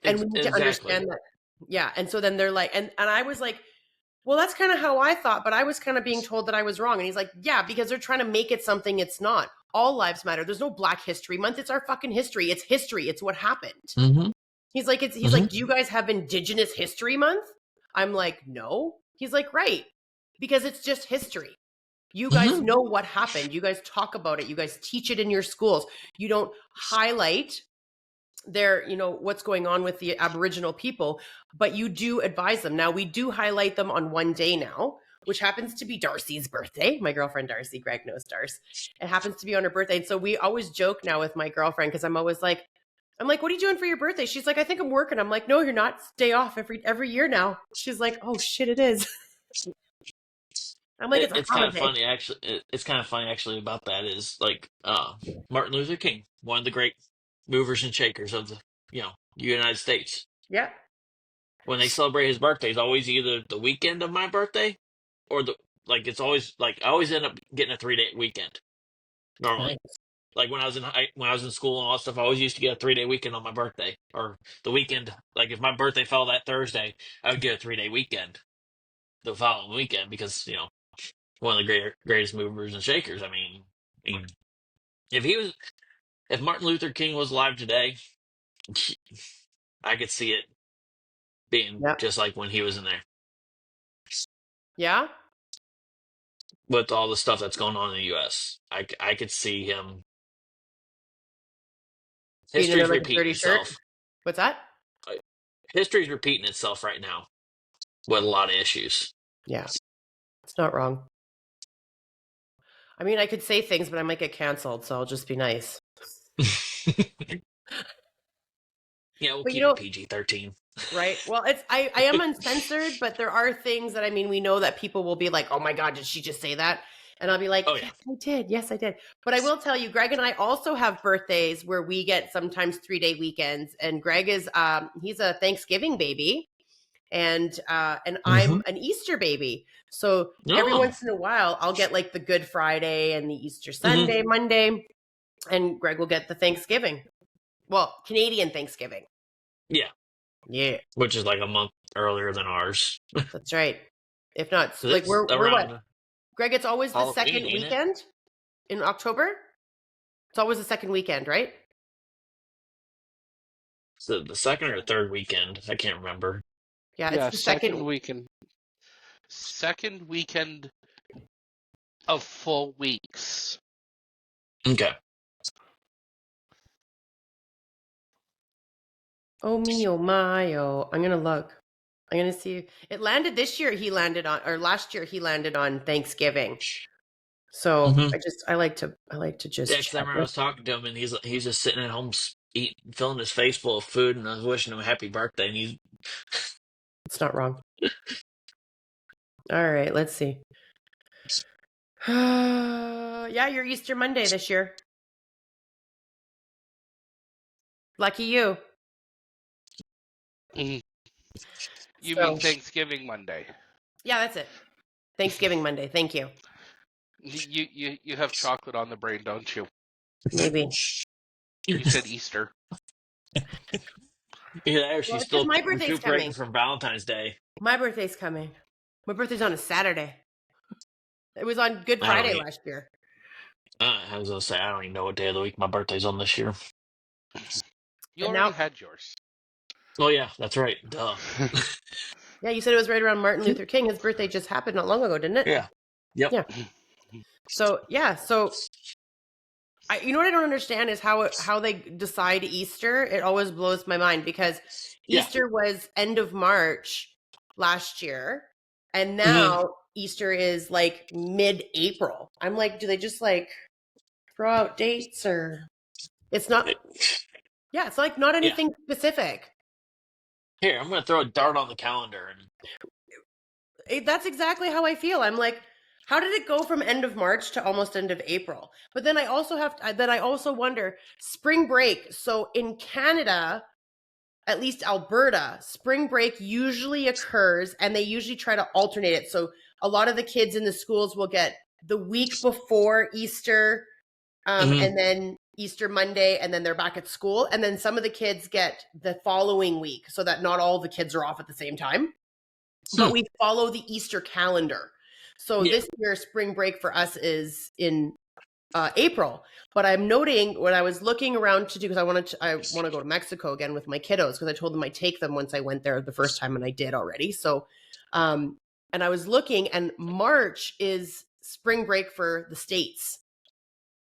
And we need to understand that. Yeah. And so then they're like, and I was like, well, that's kind of how I thought, but I was kind of being told that I was wrong. And he's like, yeah, because they're trying to make it something it's not. All lives matter. There's no Black History Month. It's our fucking history. It's history. It's what happened. He's like, like, do you guys have Indigenous History Month? I'm like, no. He's like, right. Because it's just history. You guys know what happened. You guys talk about it. You guys teach it in your schools. You don't highlight their, what's going on with the Aboriginal people, but you do advise them. Now, we do highlight them on one day now, which happens to be Darcy's birthday. My girlfriend Darcy, Greg knows Darcy. It happens to be on her birthday. And so we always joke now with my girlfriend, because I'm always like, what are you doing for your birthday? She's like, I think I'm working. I'm like, no, you're not. It's day off every year now. She's like, oh shit, it is. I'm like,
It's kind of funny, actually. It's kind of funny, actually, about that is like Martin Luther King, one of the great movers and shakers of the United States.
Yeah.
When they celebrate his birthday, it's always either the weekend of my birthday, or it's always like I always end up getting a 3-day weekend normally.
Nice.
Like when I was in school and all that stuff, I always used to get a 3-day weekend on my birthday, or the weekend. Like if my birthday fell that Thursday, I would get a 3-day weekend the following weekend because one of the greatest movers and shakers. I mean, if Martin Luther King was alive today, I could see it being just like when he was in there.
Yeah.
With all the stuff that's going on in the U.S., I could see him. History's repeating itself.
What's that?
History's repeating itself right now with a lot of issues.
Yeah, it's not wrong. I mean, I could say things, but I might get canceled, so I'll just be nice.
Yeah, we'll keep it PG-13.
Right. Well, I am uncensored, but there are things that, we know that people will be like, oh my God, did she just say that? And I'll be like, yes, I did. Yes, I did. But I will tell you, Greg and I also have birthdays where we get sometimes 3-day weekends. And Greg is, he's a Thanksgiving baby. And I'm an Easter baby. So every once in a while, I'll get like the Good Friday and the Easter Sunday, Monday. And Greg will get the Thanksgiving. Well, Canadian Thanksgiving.
Yeah.
Yeah.
Which is like a month earlier than ours.
That's right. If not,
So
like we're
around
what? Greg, it's always the second weekend in October. It's always the second weekend, right?
So the second or third weekend, I can't remember.
Yeah, it's the second
weekend. Second weekend of full weeks.
Okay.
Oh me, oh my, oh! I'm gonna look. I'm gonna see. It landed this year. Last year he landed on Thanksgiving. So I like to just.
Yeah, because I remember I was talking to him, and he's just sitting at home filling his face full of food, and I was wishing him a happy birthday, and he's
It's not wrong. All right, let's see. Yeah, you're Easter Monday this year. Lucky you.
You
So-
mean Thanksgiving Monday?
Yeah, that's it. Thanksgiving Monday. Thank you.
You have chocolate on the brain, don't you?
Maybe.
You said Easter.
yeah, she's
Well, it's 'cause
still
my birthday's
recuperating
coming.
from Valentine's Day.
My birthday's coming. My birthday's on a Saturday. It was on Good
I don't
Friday
eat-
last year.
I was gonna say I don't even know what day of the week my birthday's on this year.
You
And
already
now-
had yours.
Oh yeah, that's right. Duh.
Yeah, you said it was right around Martin Luther King. His birthday just happened not long ago, didn't it?
Yeah. Yep.
Yeah. So you know what I don't understand is how they decide Easter. It always blows my mind because
Yeah.
Easter was end of March last year, and now Easter is like mid-April. I'm like, do they just like throw out dates or it's not? Yeah, it's like not anything specific.
Here, I'm gonna throw a dart on the calendar and
That's exactly how I feel. I'm like, how did it go from end of March to almost end of April? But then I also wonder spring break. So in Canada, at least Alberta, spring break usually occurs and they usually try to alternate it. So a lot of the kids in the schools will get the week before Easter and then Easter Monday, and then they're back at school. And then some of the kids get the following week so that not all the kids are off at the same time. But we follow the Easter calendar. So this year, spring break for us is in April. But I'm noting when I was looking around to do, because I want to go to Mexico again with my kiddos, because I told them I'd take them once I went there the first time, and I did already. So, and I was looking, and March is spring break for the States.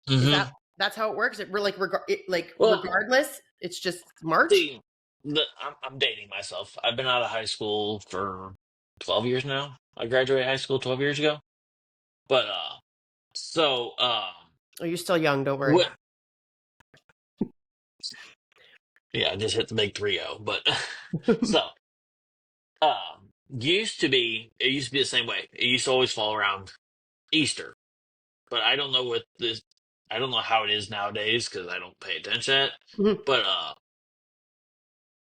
Is that's how it works? It really regardless, it's just March.
See, I'm dating myself. I've been out of high school for 12 years now. I graduated high school 12 years ago. But
Oh, you're still young. Don't worry.
Yeah, I just hit the big 3-0. But so it used to be the same way. It used to always fall around Easter. But I don't know I don't know how it is nowadays because I don't pay attention to it.
Mhm.
But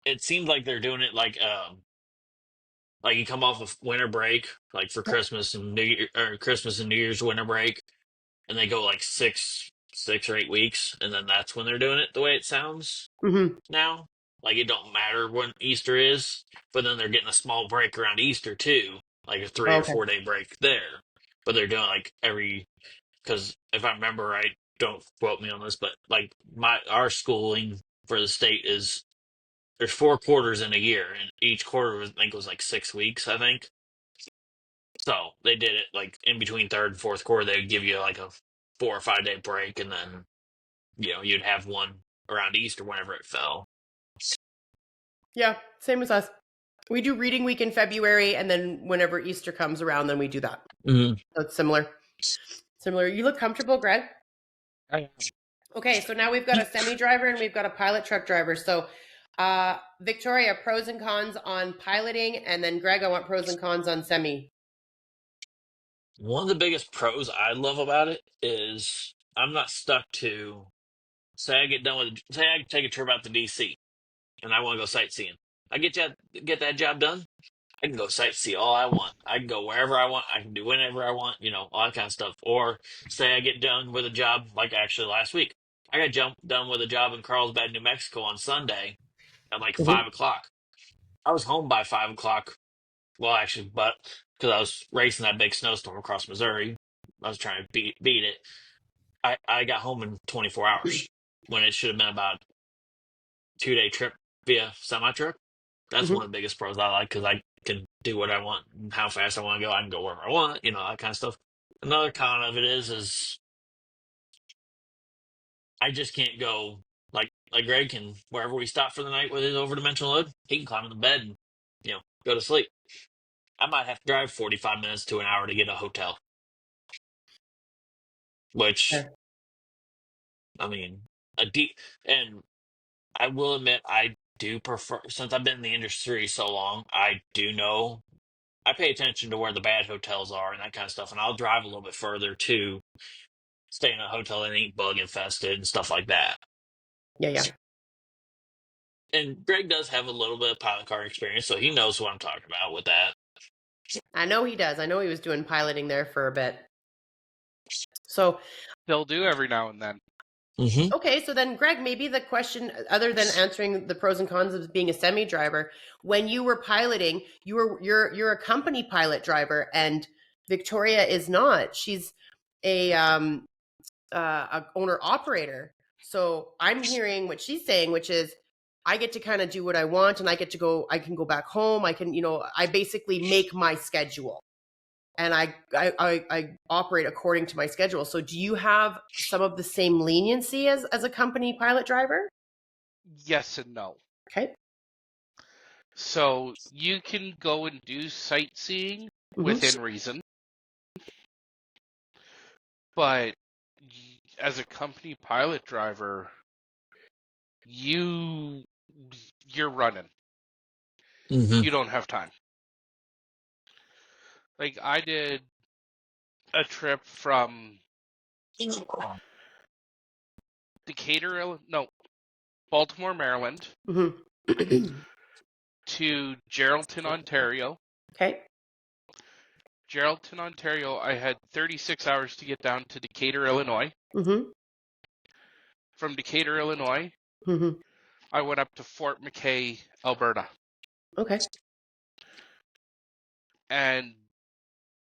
it seems like they're doing it like you come off of winter break, like for Christmas and New Year, or Christmas and New Year's winter break, and they go like 6 or 8 weeks, and then that's when they're doing it the way it sounds now. Like it don't matter when Easter is, but then they're getting a small break around Easter too, like a 3 or 4 day break there. But they're doing like because if I remember right, don't quote me on this, but like our schooling for the state is there's 4 quarters in a year, and each quarter I think was like 6 weeks, I think. So they did it like in between third and fourth quarter. They would give you like a 4 or 5 day break, and then you'd have one around Easter whenever it fell.
Yeah, same as us. We do reading week in February, and then whenever Easter comes around, then we do that. So it's similar. You look comfortable, Greg?
I am.
Okay, so now we've got a semi driver and we've got a pilot truck driver. So Victoria, pros and cons on piloting, and then Greg, I want pros and cons on semi.
One of the biggest pros I love about it is I'm not stuck to say I take a trip out to DC and I want to go sightseeing. I get that job done. I can go sightsee all I want. I can go wherever I want. I can do whenever I want, all that kind of stuff. Or say I get done with a job, like actually last week. I got done with a job in Carlsbad, New Mexico on Sunday at like 5 o'clock. I was home by 5 o'clock. Well, actually, but because I was racing that big snowstorm across Missouri, I was trying to beat it. I got home in 24 hours when it should have been about a 2-day trip via semi truck. That's one of the biggest pros I like because I can do what I want and how fast I want to go. I can go wherever I want, that kind of stuff. Another con of it is I just can't go like Greg can wherever we stop for the night with his overdimensional load. He can climb in the bed and go to sleep. I might have to drive 45 minutes to an hour to get a hotel, which I mean and I will admit I do prefer, since I've been in the industry so long, I do know I pay attention to where the bad hotels are and that kind of stuff, and I'll drive a little bit further to stay in a hotel that ain't bug infested and stuff like that.
Yeah, yeah.
And Greg does have a little bit of pilot car experience, so he knows what I'm talking about with that.
I know he does. I know he was doing piloting there for a bit. So,
They'll do every now and then.
Mm-hmm.
okay, so then Greg, maybe the question, other than answering the pros and cons of being a semi driver, when you were piloting, you're a company pilot driver, and Victoria is not. She's a owner operator. So I'm hearing what she's saying, which is I get to kind of do what I want, and I can go back home. I can, I basically make my schedule, and I operate according to my schedule. So do you have some of the same leniency as a company pilot driver?
Yes and no.
Okay.
So you can go and do sightseeing
Mhm.
within reason, but as a company pilot driver, you're running.
Mm-hmm.
You don't have time. Like I did a trip from Baltimore, Maryland
Mhm.
to Geraldton, Ontario.
Okay.
Geraldton, Ontario, I had 36 hours to get down to Decatur, Illinois.
Mhm.
From Decatur, Illinois,
Mhm.
I went up to Fort McKay, Alberta.
Okay.
And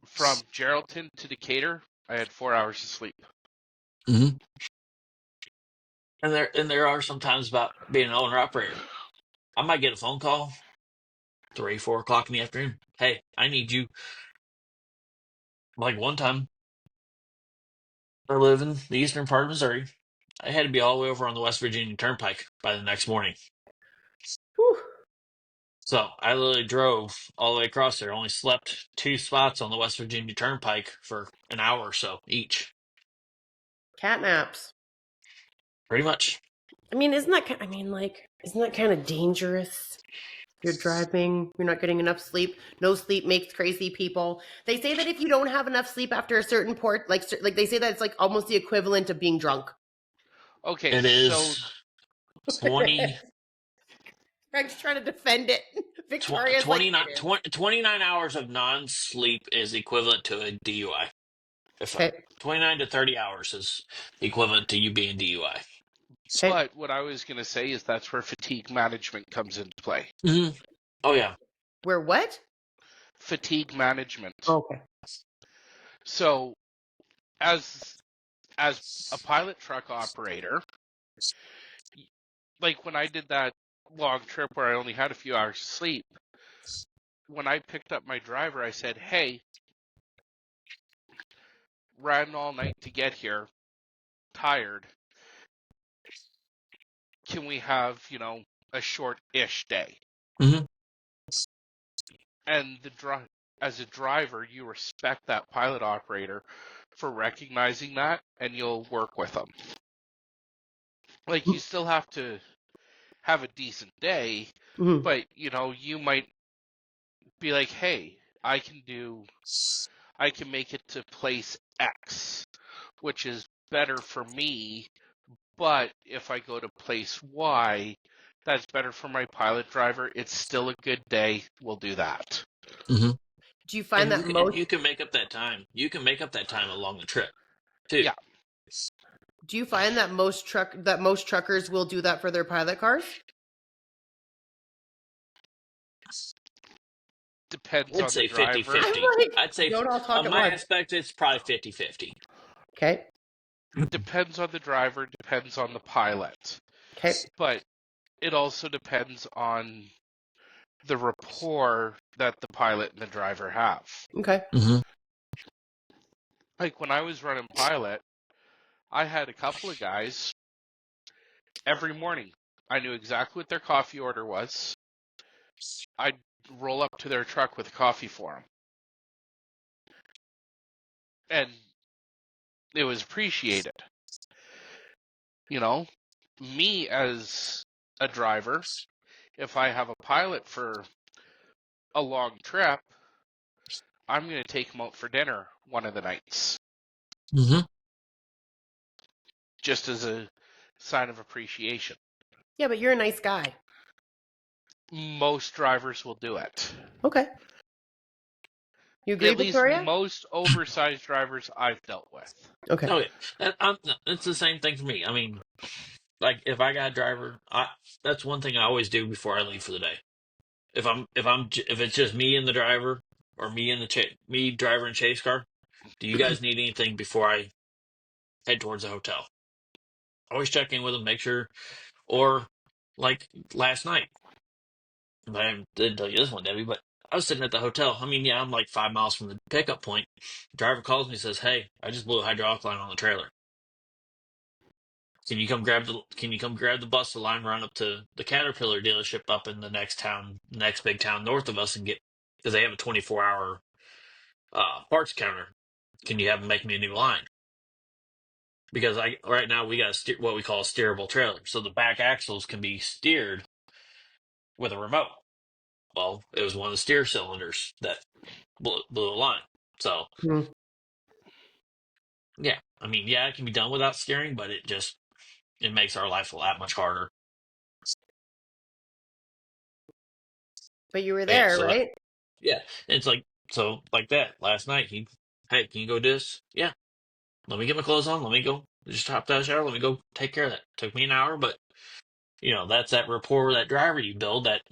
from Geraldton to Decatur, I had 4 hours of sleep.
Mm-hmm. And there are some times about being an owner operator. I might get a phone call 3, 4 o'clock in the afternoon. Hey, I need you. Like one time, I live in the eastern part of Missouri. I had to be all the way over on the West Virginia Turnpike by the next morning.
Whew.
So I literally drove all the way across there. Only slept 2 spots on the West Virginia Turnpike for an hour or so each.
Cat naps.
Pretty much.
I mean, isn't that kind of dangerous? You're driving, you're not getting enough sleep. No sleep makes crazy people. They say that if you don't have enough sleep after a certain port, like they say that it's like almost the equivalent of being drunk.
Okay,
It
so
is 20,
Greg's trying to defend it. Victoria's like,
29,
it is.
29 hours of non-sleep is equivalent to a DUI. If
Okay.
29 to 30 hours is equivalent to you being DUI.
Okay.
but what I was going to say is that's where fatigue management comes into play.
Mm-hmm. Oh yeah.
Where what?
Fatigue management.
Okay.
So as a pilot truck operator, like when I did that long trip where I only had a few hours of sleep, when I picked up my driver, I said, "Hey, ran all night to get here, tired. Can we have, a short-ish day?"
Mm-hmm.
And as a driver, you respect that pilot operator for recognizing that, and you'll work with them. Like you still have to have a decent day,
Mhm.
but you might be like, "Hey, I can make it to place X, which is better for me, but if I go to place Y, that's better for my pilot driver. It's still a good day. We'll do that."
Mm-hmm.
Do you find that most?
You can make up that time. You can make up that time along the trip, too.
Yeah.
Do you find that most truckers will do that for their pilot cars?
Depends
I'd
on the
say
driver.
50-50.
I'm like,
I'd say
don't all talk
on
at
my
once.
aspect, it's probably 50-50.
Okay.
Depends on the driver, depends on the pilot.
Okay.
But it also depends on the rapport that the pilot and the driver have.
Okay.
Mm-hmm.
Like when I was running pilot, I had a couple of guys every morning. I knew exactly what their coffee order was. I'd roll up to their truck with coffee for them. And it was appreciated. Me as a driver, if I have a pilot for a long trip, I'm going to take him out for dinner one of the nights,
Mm-hmm.
just as a sign of appreciation.
Yeah, but you're a nice guy.
Most drivers will do it.
Okay. You agree,
At least
Victoria?
most oversized drivers I've dealt with.
Okay.
Oh yeah, it's the same thing for me. I mean, like if I got a driver, that's one thing I always do before I leave for the day. If it's just me and the driver, or me and me driver and chase car, do you guys need anything before I head towards the hotel? Always check in with them, make sure. Or like last night, I didn't tell you this one, Debbie, but I was sitting at the hotel. I mean, yeah, I'm like 5 miles from the pickup point. The driver calls me and says, "Hey, I just blew a hydraulic line on the trailer. Can you come grab the bus, the line run up to the Caterpillar dealership up in the next big town north of us, and get, because they have a 24-hour parts counter. Can you have them make me a new line? Because right now we got what we call a steerable trailer, so the back axles can be steered with a remote. Well, it was one of the steer cylinders that blew a line. So
Mhm.
yeah, I mean, yeah, it can be done without steering, but it makes our life a lot much harder.
But you were
Yeah,
there,
so
right?
yeah, and it's like, so like that last night. Hey, can you go do this? Yeah, let me get my clothes on. Let me go. Just hop out of the shower. Let me go take care of that. Took me an hour, but that's that rapport with that driver you build. That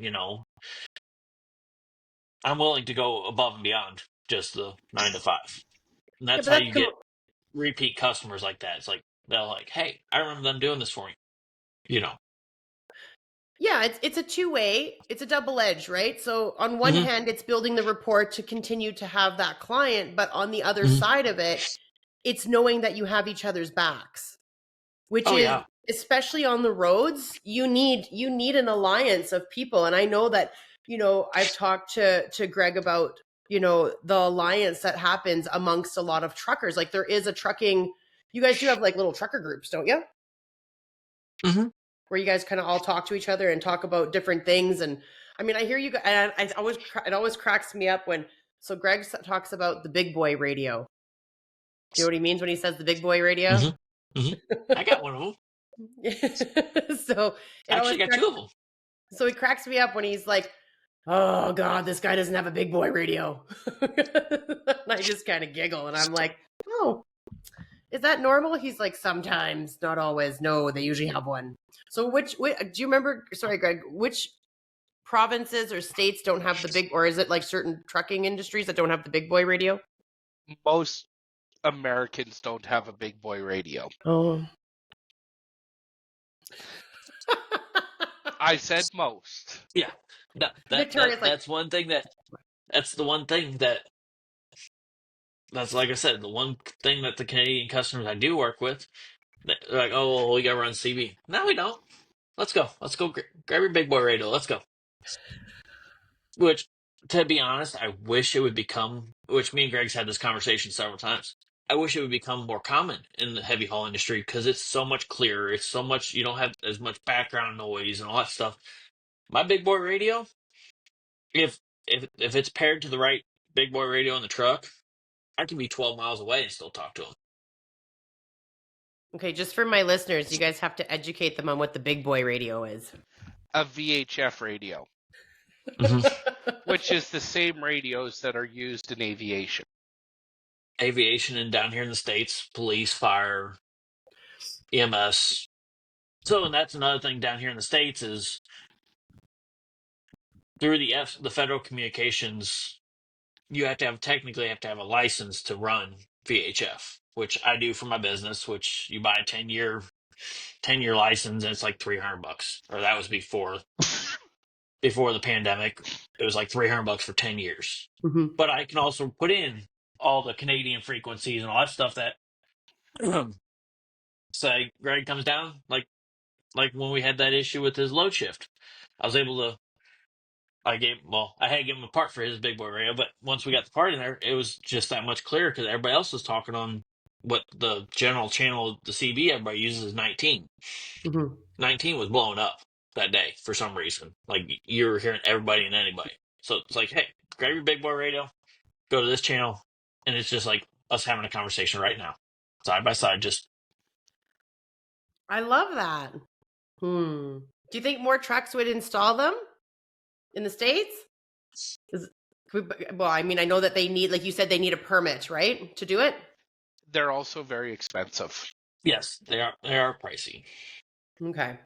I'm willing to go above and beyond just the 9 to 5, and
Yeah,
that's
but
how
that's
you get repeat customers like that. It's like they're like, hey, I remember them doing this for me.
Yeah, it's a two-way. It's a double edge, right? So on one
Mhm.
hand, it's building the rapport to continue to have that client, but on the other
Mhm.
side of it, it's knowing that you have each other's backs, which
Oh
is
yeah.
especially on the roads, you need an alliance of people. And I know that, I've talked to Greg about, the alliance that happens amongst a lot of truckers. Like there is a trucking, you guys do have like little trucker groups, don't you?
Mm-hmm.
Where you guys kind of all talk to each other and talk about different things. And I mean, I hear you, and it always cracks me up when, so Greg talks about the big boy radio. Do you know what he means when he says the big boy radio?
Mm-hmm. Mm-hmm. I got one of them.
So it
I
always
actually got
cracks,
two of them.
so he cracks me up when he's like, "Oh God, this guy doesn't have a big boy radio." And I just kind of giggle, and I'm like, "Oh, is that normal?" He's like, "Sometimes, not always. No, they usually have one." So which do you remember? Sorry, Greg. Which provinces or states don't have the big, or is it like certain trucking industries that don't have the big boy radio?
Most Americans don't have a big boy radio.
Oh.
I said most.
Yeah.
Victoria's like,
That's one thing that's the one thing that's, like I said, the one thing that the Canadian customers I do work with, they're like, oh, well, we got to run CB. No, we don't. Let's go. Let's go grab your big boy radio. Let's go. Which, to be honest, I wish it would become, which me and Greg's had this conversation several times. I wish it would become more common in the heavy haul industry because it's so much clearer. It's so much, you don't have as much background noise and all that stuff. My big boy radio, if if it's paired to the right big boy radio in the truck, I can be 12 miles away and still talk to them.
okay, just for my listeners, you guys have to educate them on what the big boy radio is.
A VHF radio, which is the same radios that are used in aviation.
Aviation and down here in the States, police, fire, EMS. So, and that's another thing down here in the States is through the Federal Communications, you technically have to have a license to run VHF, which I do for my business, which you buy a 10-year license and it's like $300. Or that was before the pandemic. It was like $300 for 10 years.
Mm-hmm.
But I can also put in all the Canadian frequencies and all that stuff that say Greg comes down, like when we had that issue with his load shift. I was able to I had to give him a part for his big boy radio, but once we got the part in there, it was just that much clearer because everybody else was talking on what the general channel, the CB everybody uses is 19.
Mm-hmm.
19 was blowing up. that day for some reason. Like you're hearing everybody and anybody. So it's like, hey, grab your big boy radio, go to this channel, and it's just like us having a conversation right now, side by side. Just
I love that. Do you think more trucks would install them in the States? Well, I mean, I know that they need, like you said, they need a permit, right, to do it?
They're also very expensive.
yes, they are pricey.
Okay.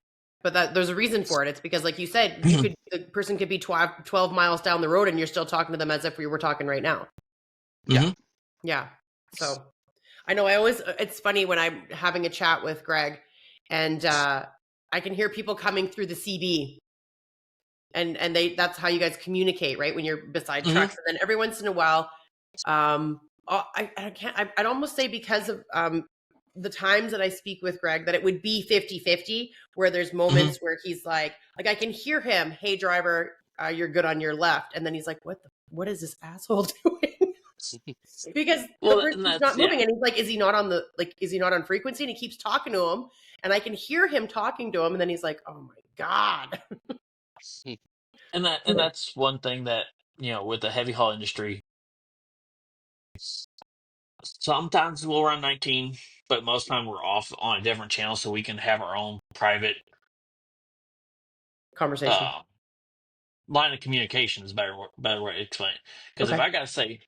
But there's a reason for it. It's because, like you said, the person could be 12 miles down the road and you're still talking to them as if we were talking right now.
Yeah.
Yeah. So I know it's funny when I'm having a chat with Greg and I can hear people coming through the CB and that's how you guys communicate, right? When you're beside trucks. And then every once in a while, I'd almost say because of the times that I speak with Greg, that it would be 50-50, where there's moments where he's like I can hear him, hey driver, you're good on your left. And then he's like, what is this asshole doing? Because the person's not moving. And he's like, is he not on frequency? And he keeps talking to him and I can hear him talking to him. And then he's like, oh my God.
And that's one thing that, with the heavy haul industry, sometimes we'll run 19, but most time we're off on a different channel so we can have our own private
conversation.
Line of communication is better way to explain it. Because if I got to say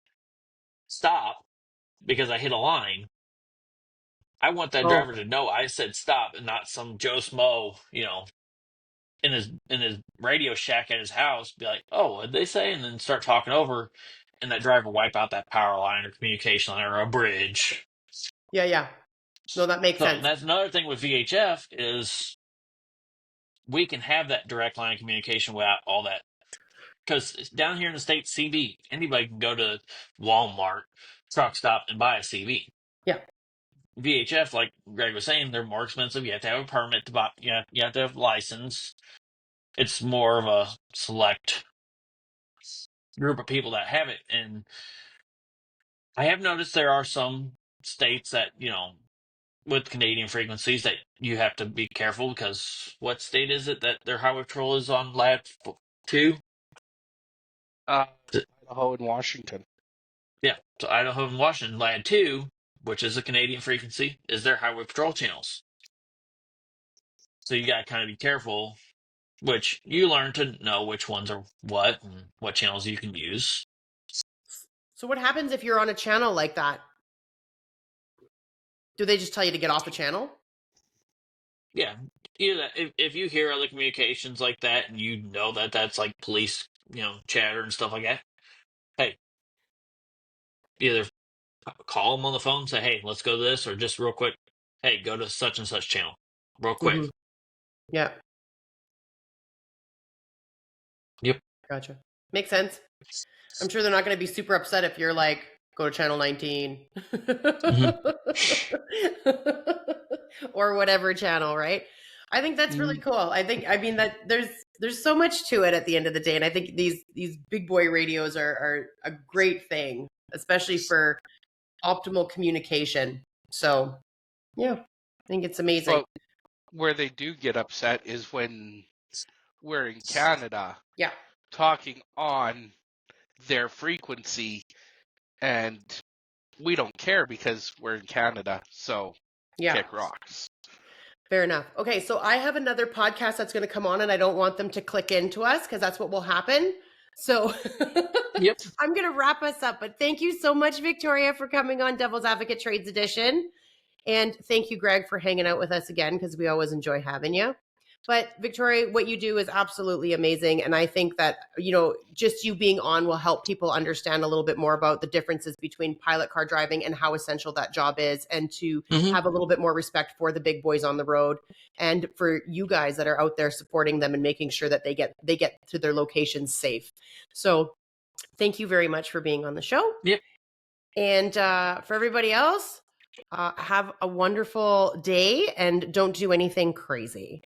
stop because I hit a line, I want that driver to know I said stop and not some Joe Smo, in his Radio Shack at his house, be like, oh, what'd they say? And then start talking over, and that driver wipe out that power line or communication line or a bridge.
Yeah. No, that makes sense.
That's another thing with VHF is we can have that direct line of communication without all that. Because down here in the States, CB, anybody can go to Walmart, truck stop, and buy a CB.
Yeah.
VHF, like Greg was saying, they're more expensive. You have to have a permit to buy. You have to have a license. It's more of a select group of people that have it. And I have noticed there are some states that, with Canadian frequencies that you have to be careful because what state is it that their highway patrol is on LAD 2?
Idaho and Washington.
Yeah, so Idaho and Washington, LAD 2, which is a Canadian frequency, is their highway patrol channels. So you got to kind of be careful, which you learn to know which ones are what and what channels you can use.
So what happens if you're on a channel like that? Do they just tell you to get off the channel?
Yeah. Either if you hear other communications like that and you know that that's like police, chatter and stuff like that, hey, either call them on the phone and say, hey, let's go to this, or just real quick, hey, go to such and such channel real quick.
Yeah.
Yep.
Gotcha. Makes sense. I'm sure they're not going to be super upset if you're like, go to channel 19 or whatever channel, right? I think that's really cool. I mean that there's so much to it at the end of the day. And I think these big boy radios are a great thing, especially for optimal communication. So yeah, I think it's amazing.
Well, where they do get upset is when we're in Canada talking on their frequency and we don't care because we're in Canada, so kick rocks.
Fair enough. Okay, so I have another podcast that's going to come on and I don't want them to click into us because that's what will happen. So I'm going to wrap us up, but thank you so much, Victoria, for coming on Devil's Advocate Trades Edition. And thank you, Greg, for hanging out with us again because we always enjoy having you. But Victoria, what you do is absolutely amazing. And I think that, just you being on will help people understand a little bit more about the differences between pilot car driving and how essential that job is, and to have a little bit more respect for the big boys on the road and for you guys that are out there supporting them and making sure that they get to their locations safe. So thank you very much for being on the show.
Yep.
And for everybody else, have a wonderful day and don't do anything crazy.